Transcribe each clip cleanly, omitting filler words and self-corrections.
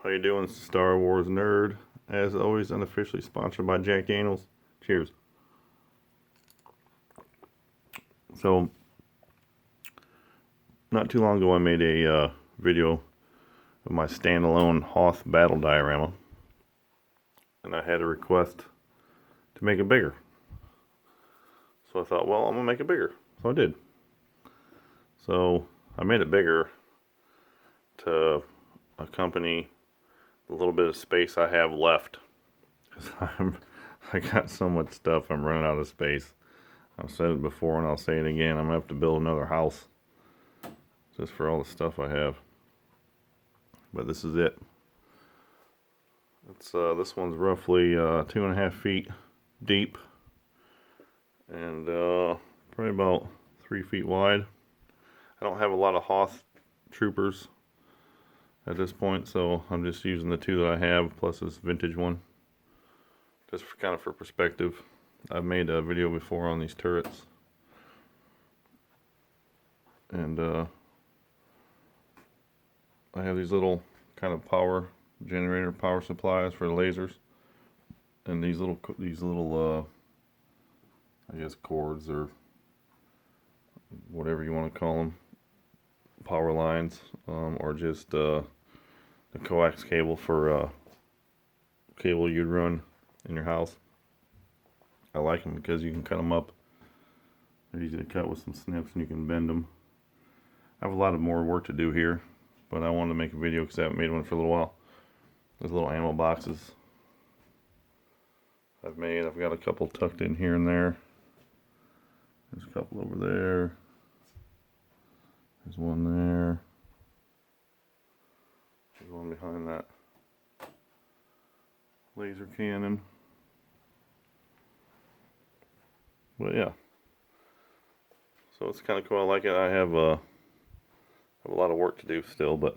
How you doing, Star Wars nerd? As always, unofficially sponsored by Jack Daniels. Cheers. So, not too long ago, I made a video of my standalone Hoth Battle diorama, and I had a request to make it bigger. So I thought, well, I'm gonna make it bigger. So I did. So I made it bigger to accompany the little bit of space I have left. Because I got so much stuff, I'm running out of space. I've said it before and I'll say it again. I'm gonna have to build another house just for all the stuff I have. But this is it. It's this one's roughly 2.5 feet deep and probably about 3 feet wide. I don't have a lot of Hoth troopers at this point, so I'm just using the two that I have plus this vintage one, just for, kind of for perspective. I've made a video before on these turrets, and I have these little kind of power generator power supplies for the lasers, and these little I guess cords or whatever you want to call them, power lines, or just the coax cable for cable you'd run in your house. I like them because you can cut them up. They're easy to cut with some snips and you can bend them. I have a lot of more work to do here, but I wanted to make a video because I haven't made one for a little while. There's little ammo boxes I've made. I've got a couple tucked in here and there. There's a couple over there. There's one there. There's one behind that laser cannon. But yeah, so it's kind of cool. I like it. I have a lot of work to do still, but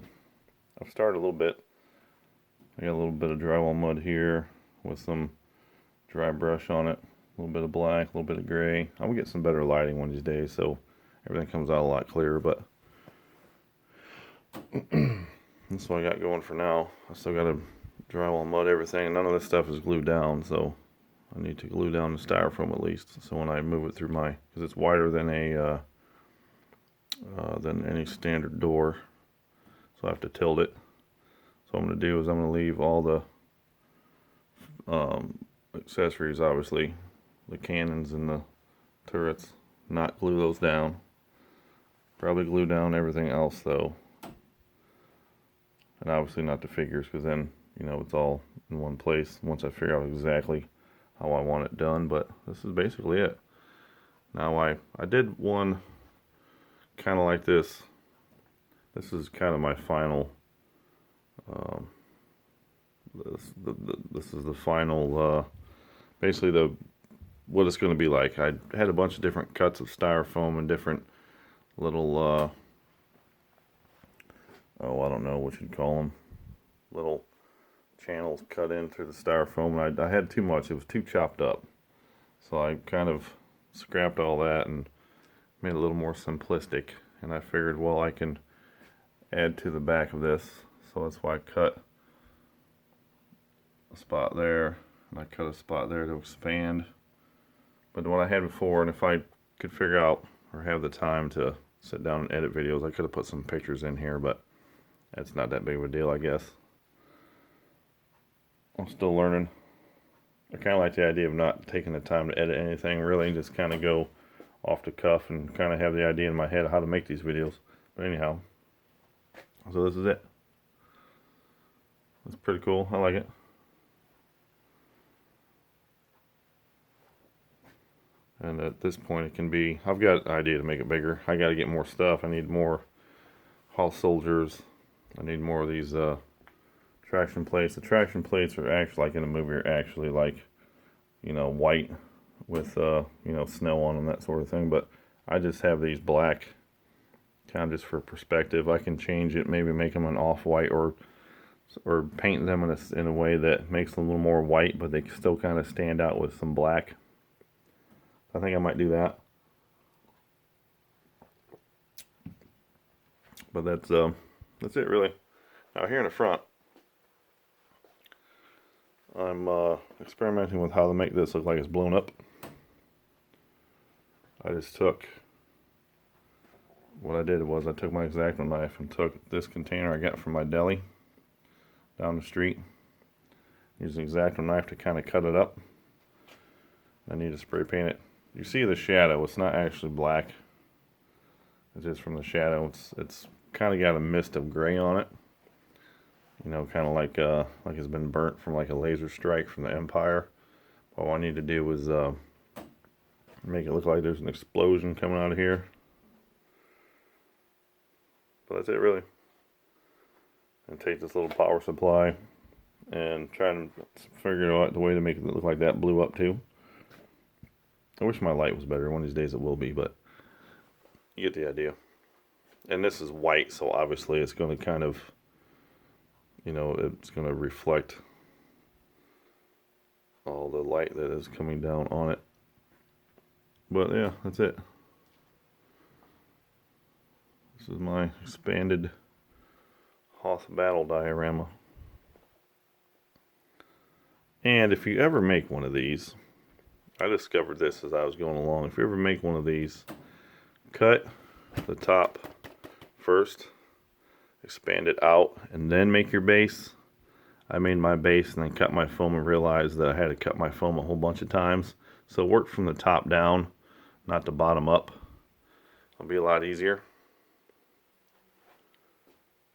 I've started a little bit. I got a little bit of drywall mud here with some dry brush on it. A little bit of black, a little bit of gray. I'm gonna get some better lighting one of these days, so everything comes out a lot clearer. But that's what I got going for now. I still got to drywall mud everything, and none of this stuff is glued down, so I need to glue down the styrofoam at least, so when I move it through my, because it's wider than a than any standard door, so I have to tilt it. So what I'm going to do is I'm going to leave all the accessories, obviously, the cannons and the turrets, not glue those down. Probably glue down everything else though, and obviously not the figures, because then, you know, it's all in one place once I figure out exactly how I want it done. But this is basically it. Now I did one kind of like this. This is kind of my final this is the final basically what it's going to be like. I had a bunch of different cuts of styrofoam and different little oh, I don't know what you'd call them, little channels cut in through the styrofoam, and I had too much. It was too chopped up, so I kind of scrapped all that and made it a little more simplistic. And I figured, well, I can add to the back of this, so that's why I cut a spot there and I cut a spot there to expand. But what I had before, and if I could figure out or have the time to sit down and edit videos, I could have put some pictures in here, but that's not that big of a deal, I guess. I'm still learning. I kind of like the idea of not taking the time to edit anything, really, just kind of go off the cuff and kind of have the idea in my head of how to make these videos. But anyhow, so this is it. It's pretty cool. I like it. And at this point it can be, I've got an idea to make it bigger. I got to get more stuff. I need more Hoth soldiers. I need more of these traction plates. The traction plates are actually, like in a movie, are actually like, you know, white with you know, snow on them, that sort of thing. But I just have these black, kind of just for perspective. I can change it, maybe make them an off-white, or paint them in a way that makes them a little more white, but they still kind of stand out with some black. I think I might do that. But that's it really. Now here in the front, I'm experimenting with how to make this look like it's blown up. I just took, what I did was I took my X-Acto knife and took this container I got from my deli down the street. Used an X-Acto knife to kind of cut it up. I need to spray paint it. You see the shadow, it's not actually black. It's just from the shadow. It's kind of got a mist of gray on it. You know, kind of like it's been burnt from like a laser strike from the Empire. All I need to do is make it look like there's an explosion coming out of here. But that's it really. And take this little power supply and try to figure out the way to make it look like that blew up too. I wish my light was better. One of these days it will be, but you get the idea. And this is white, so obviously it's going to kind of, you know, it's going to reflect all the light that is coming down on it. But yeah, that's it. This is my expanded Hoth Battle diorama. And if you ever make one of these, I discovered this as I was going along. If you ever make one of these, cut the top first, expand it out, and then make your base. I made my base and then cut my foam and realized that I had to cut my foam a whole bunch of times. So work from the top down, not the bottom up. It'll be a lot easier.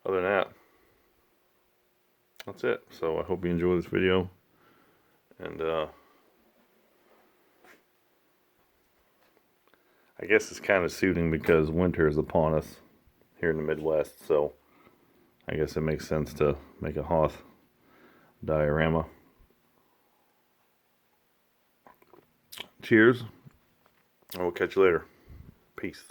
Other than that, that's it. So I hope you enjoy this video. And I guess it's kind of suiting because winter is upon us here in the Midwest. So I guess it makes sense to make a Hoth diorama. Cheers. And we'll catch you later. Peace.